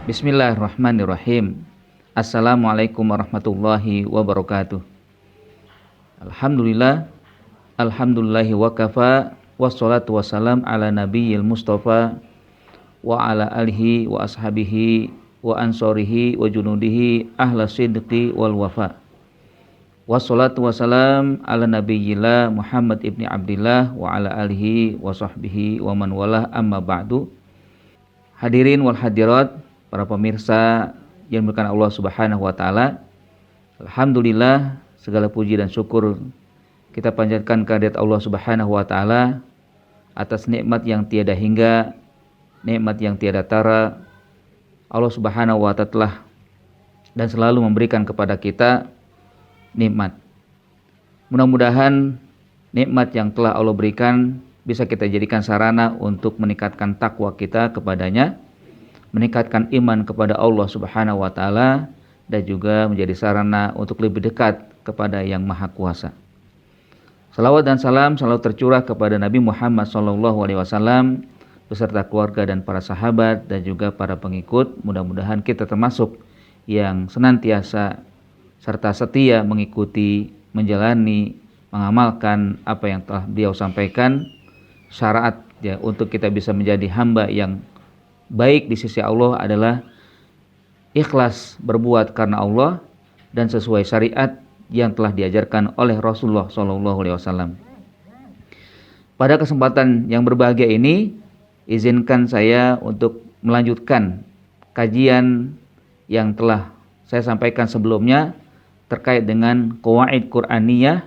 Bismillahirrahmanirrahim. Assalamualaikum warahmatullahi wabarakatuh. Alhamdulillah, alhamdulillahi wa kafa, wassalatu wassalam ala nabiyyil mustafa wa ala alihi wa ashabihi wa ansorihi wa junudihi ahla sidqi wal wafa. Wassalatu wassalam ala nabiyyillah Muhammad ibni Abdillah wa ala alihi wa sahbihi wa man walah, amma ba'du. Hadirin wal hadirat, para pemirsa yang dimuliakan Allah Subhanahu wa taala. Alhamdulillah, segala puji dan syukur kita panjatkan kehadirat Allah Subhanahu wa taala atas nikmat yang tiada hingga, nikmat yang tiada tara. Allah Subhanahu wa taala telah dan selalu memberikan kepada kita nikmat. Mudah-mudahan nikmat yang telah Allah berikan bisa kita jadikan sarana untuk meningkatkan takwa kita kepadanya, meningkatkan iman kepada Allah Subhanahu wa taala, dan juga menjadi sarana untuk lebih dekat kepada Yang Maha Kuasa. Salawat dan salam selalu tercurah kepada Nabi Muhammad SAW beserta keluarga dan para sahabat dan juga para pengikut. Mudah-mudahan kita termasuk yang senantiasa serta setia mengikuti, menjalani, mengamalkan apa yang telah beliau sampaikan. Syarat ya untuk kita bisa menjadi hamba yang baik di sisi Allah adalah ikhlas berbuat karena Allah dan sesuai syariat yang telah diajarkan oleh Rasulullah SAW. Pada kesempatan yang berbahagia ini, izinkan saya untuk melanjutkan kajian yang telah saya sampaikan sebelumnya terkait dengan qawaid Qur'aniyah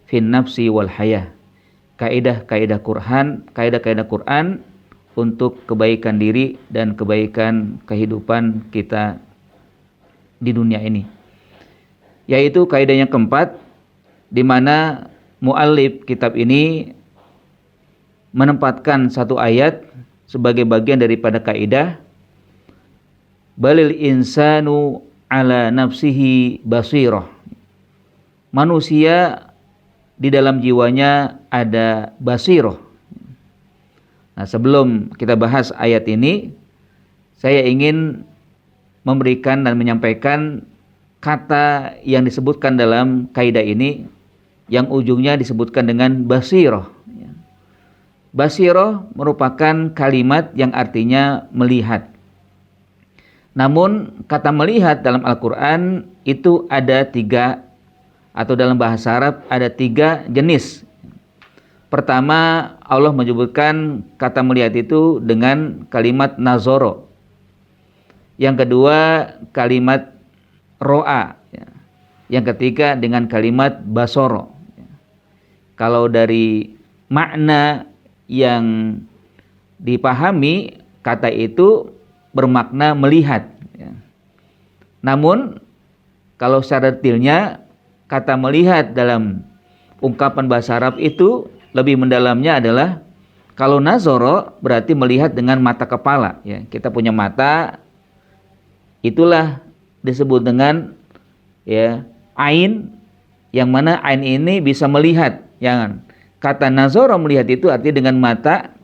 fin nafsi wal hayah. Kaidah-kaidah Quran untuk kebaikan diri dan kebaikan kehidupan kita di dunia ini. Yaitu kaidah yang keempat, di mana muallif kitab ini menempatkan satu ayat sebagai bagian daripada kaidah balil insanu ala nafsihi basirah. Manusia di dalam jiwanya ada basirah. Nah, sebelum kita bahas ayat ini, saya ingin memberikan dan menyampaikan kata yang disebutkan dalam kaidah ini yang ujungnya disebutkan dengan basirah. Basirah merupakan kalimat yang artinya melihat. Namun kata melihat dalam Al-Quran itu ada tiga, atau dalam bahasa Arab ada tiga jenis. Pertama, Allah menyebutkan kata melihat itu dengan kalimat nazoro. Yang kedua, kalimat ro'a. Yang ketiga dengan kalimat basoro. Kalau dari makna yang dipahami, kata itu bermakna melihat. Namun, kalau secara detailnya, kata melihat dalam ungkapan bahasa Arab itu lebih mendalamnya adalah kalau nazoro berarti melihat dengan mata kepala. Ya, kita punya mata, itulah disebut dengan ya ain, yang mana ain ini bisa melihat. Yang kata nazoro melihat itu artinya dengan mata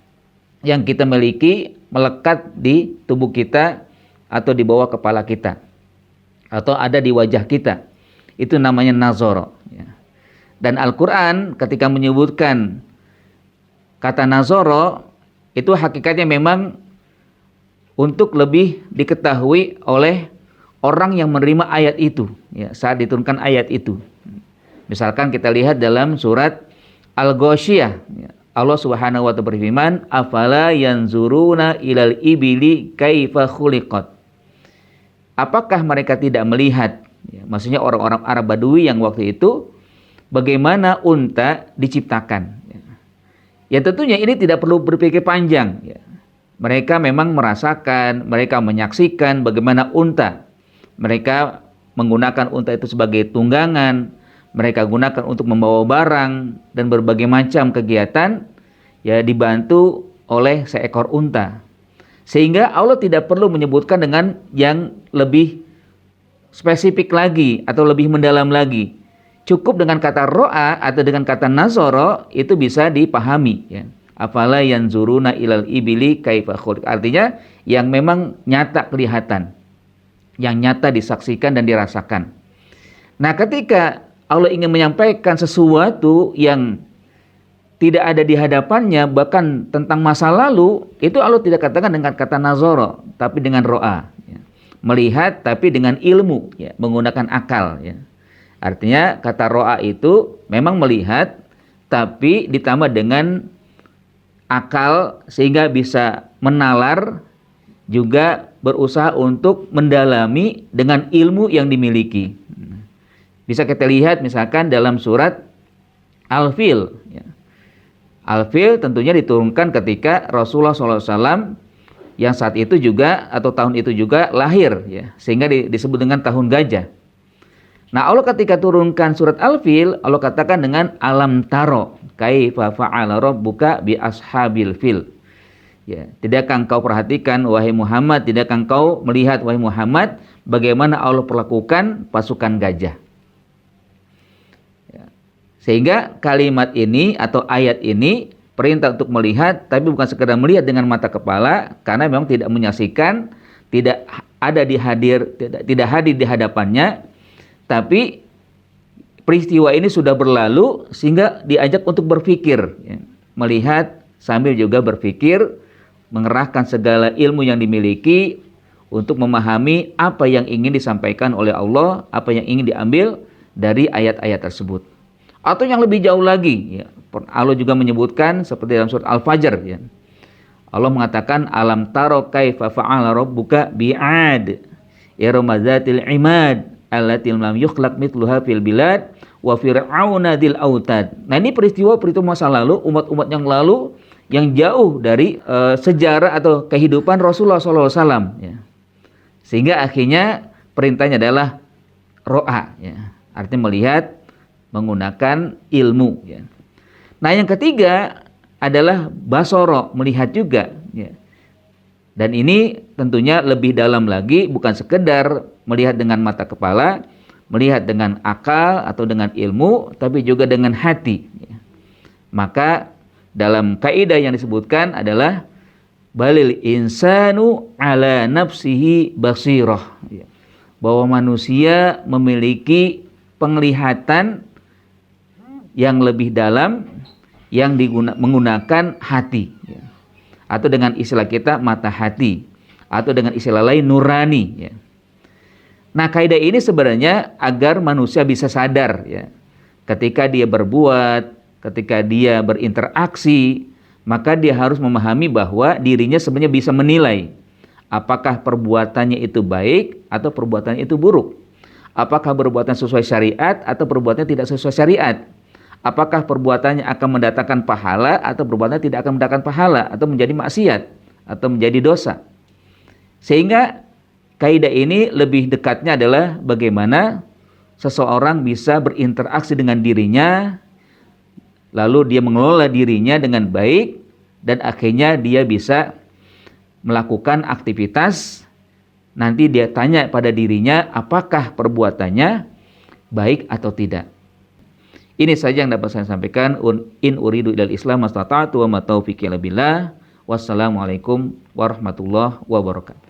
yang kita miliki melekat di tubuh kita atau di bawah kepala kita atau ada di wajah kita. Itu namanya nazoro. Ya. Dan Al-Quran ketika menyebutkan kata nazoro, itu hakikatnya memang untuk lebih diketahui oleh orang yang menerima ayat itu, ya, saat diturunkan ayat itu. Misalkan kita lihat dalam surat Al-Ghasyiyah, ya, Allah Subhanahu wa ta'ala berfirman, afala yanzuruna ilal ibili kaifa khuliqat. Apakah mereka tidak melihat, ya, maksudnya orang-orang Arab Badui yang waktu itu, bagaimana unta diciptakan. Ya tentunya ini tidak perlu berpikir panjang. Ya. Mereka memang merasakan, mereka menyaksikan bagaimana unta. Mereka menggunakan unta itu sebagai tunggangan. Mereka gunakan untuk membawa barang dan berbagai macam kegiatan ya dibantu oleh seekor unta. Sehingga Allah tidak perlu menyebutkan dengan yang lebih spesifik lagi atau lebih mendalam lagi. Cukup dengan kata ro'a atau dengan kata nazoro itu bisa dipahami. Ya. Afala yanzuruna ilal ibili kaifa khuliq. Artinya yang memang nyata kelihatan. yang nyata disaksikan dan dirasakan. Nah, ketika Allah ingin menyampaikan sesuatu yang tidak ada di hadapannya, bahkan tentang masa lalu, itu Allah tidak katakan dengan kata nazara, tapi dengan ro'a, ya. Melihat tapi dengan ilmu, ya, menggunakan akal, ya. Artinya kata ro'a itu memang melihat, tapi ditambah dengan akal sehingga bisa menalar, juga berusaha untuk mendalami dengan ilmu yang dimiliki. Bisa kita lihat misalkan dalam surat Al-Fil, ya. Al-Fil tentunya diturunkan ketika Rasulullah SAW yang saat itu juga atau tahun itu juga lahir, ya, sehingga disebut dengan tahun gajah. Nah, Allah ketika turunkan surat Al-Fil, Allah katakan dengan alam taro kaifa fa'ala rabbuka bi ashabil fil. Ya, tidakkah engkau perhatikan wahai Muhammad, tidakkah engkau melihat wahai Muhammad bagaimana Allah perlakukan pasukan gajah. Sehingga kalimat ini atau ayat ini perintah untuk melihat, tapi bukan sekedar melihat dengan mata kepala, karena memang tidak menyaksikan, tidak hadir di hadapannya, tapi peristiwa ini sudah berlalu sehingga diajak untuk berpikir, ya. Melihat sambil juga berpikir, mengerahkan segala ilmu yang dimiliki untuk memahami apa yang ingin disampaikan oleh Allah, apa yang ingin diambil dari ayat-ayat tersebut. Atau yang lebih jauh lagi, ya, Allah juga menyebutkan seperti dalam surat Al-Fajr, ya. Allah mengatakan alam taro kaifa fa'ala rabbuka bi'ad irama dzatil imad allati lam yukhlaq mithluha fil bilad wa fir'auna dzil autad. Nah, ini peristiwa masa lalu, umat-umat yang lalu yang jauh dari sejarah atau kehidupan Rasulullah SAW, ya. Sehingga akhirnya perintahnya adalah ro'a, ya. Artinya melihat menggunakan ilmu, ya. Nah, yang ketiga adalah basoro, melihat juga, ya. Dan ini tentunya lebih dalam lagi, bukan sekedar melihat dengan mata kepala, melihat dengan akal atau dengan ilmu, tapi juga dengan hati, ya. Maka dalam kaidah yang disebutkan adalah balil insanu ala nafsihi basirah, ya. Bahwa manusia memiliki penglihatan yang lebih dalam yang menggunakan hati, ya. Atau dengan istilah kita mata hati, atau dengan istilah lain nurani, ya. Nah, kaidah ini sebenarnya agar manusia bisa sadar, ya, ketika dia berbuat, ketika dia berinteraksi, maka dia harus memahami bahwa dirinya sebenarnya bisa menilai apakah perbuatannya itu baik atau perbuatannya itu buruk, apakah perbuatan sesuai syariat atau perbuatannya tidak sesuai syariat. Apakah perbuatannya akan mendatangkan pahala atau perbuatannya tidak akan mendatangkan pahala, atau menjadi maksiat atau menjadi dosa. Sehingga kaidah ini lebih dekatnya adalah bagaimana seseorang bisa berinteraksi dengan dirinya, lalu dia mengelola dirinya dengan baik, dan akhirnya dia bisa melakukan aktivitas. Nanti dia tanya pada dirinya apakah perbuatannya baik atau tidak. Ini saja yang dapat saya sampaikan. In uridu ilal islam mastata'tu wa ma taufiqi illa billah. Wassalamualaikum warahmatullahi wabarakatuh.